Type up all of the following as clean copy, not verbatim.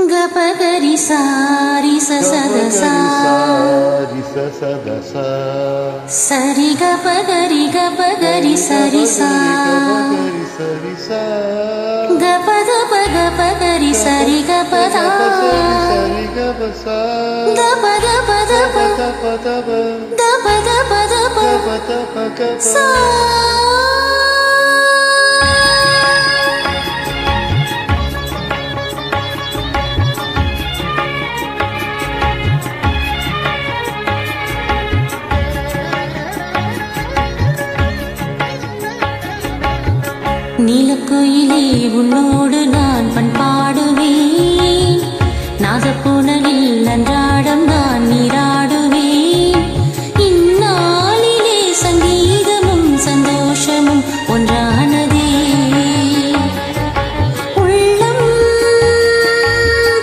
Gapagari sari sa sada sa sari gapagari sari sa gapada gapagari sari gapada gapada sa நீலக்குயிலே உன்னோடு நான் பண்பாடுவேன் நாதப்புணலில் அன்றாடம் நான் நீராடுவேன் இந்நாளிலே சங்கீதமும் சந்தோஷமும் ஒன்றானதே உள்ளம்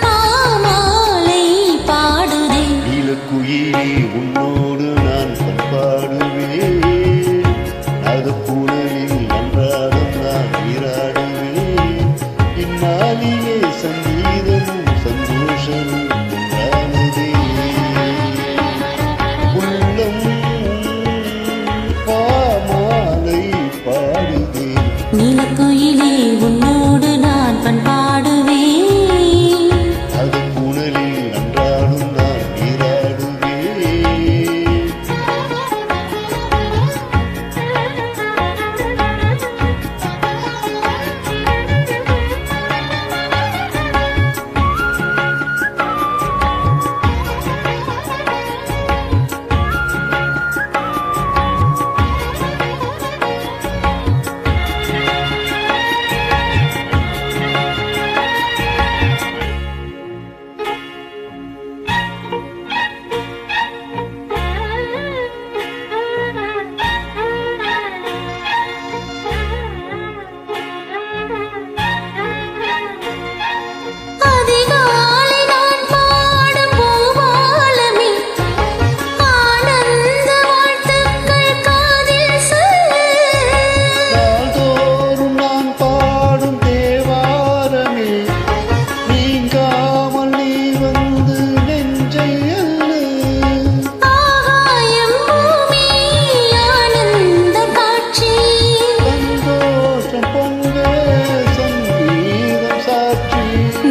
பாமாலை பாடுதே நீலக்குயிலே உன்னோடு நான் பண்பாடுவேன் நாதப்புணலில் அன்றாடம் இந்நாளிலே சங்கீதமும் சந்தோஷமும் ஒன்றானதே உள்ளம் பாமாலை பாடுதே நீலக்குயிலே உன்னோடு நான் பண்பாடுவேன் அது புனலில் அன்றாடும் நான் நீராடுவேன்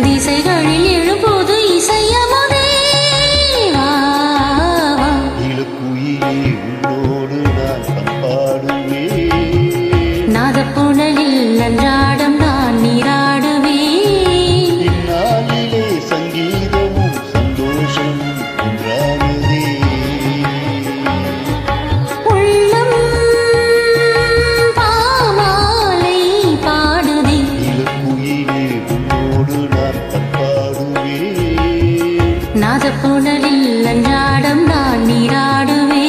திசைகளில் எழும்போது இசையமுதே நீலக்குயிலே உன்னோடு நான் பண்பாடுவேன் நாதப்புணலில் அன்றாடம் நான் நீராடுவேன் இந்நாளிலே சங்கீதமும் சந்தோஷமும் ஒன்றானதே உள்ளம் பாமாலை பாடுதே நீலக்குயிலே உன்னோடு நான் பண்பாடுவேன் நாதப்புணலில் அன்றாடம் நான் நீராடுவேன்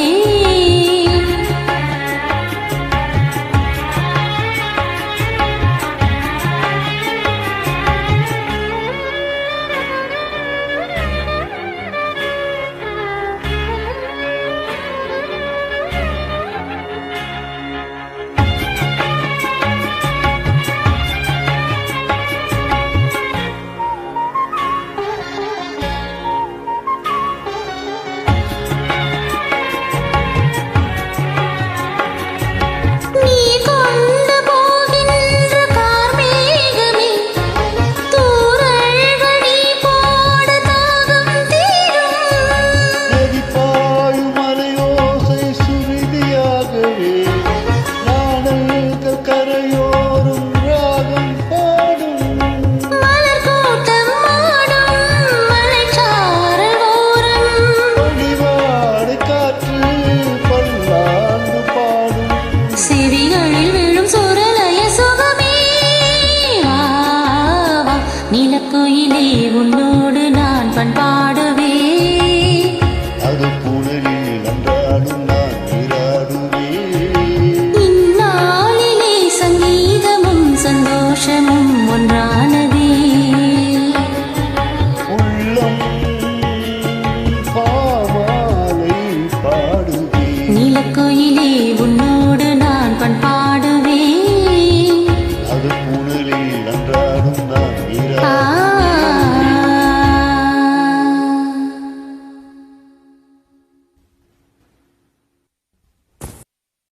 நீலக்குயிலே உன்னோடு நான் பண்பாடுவேன்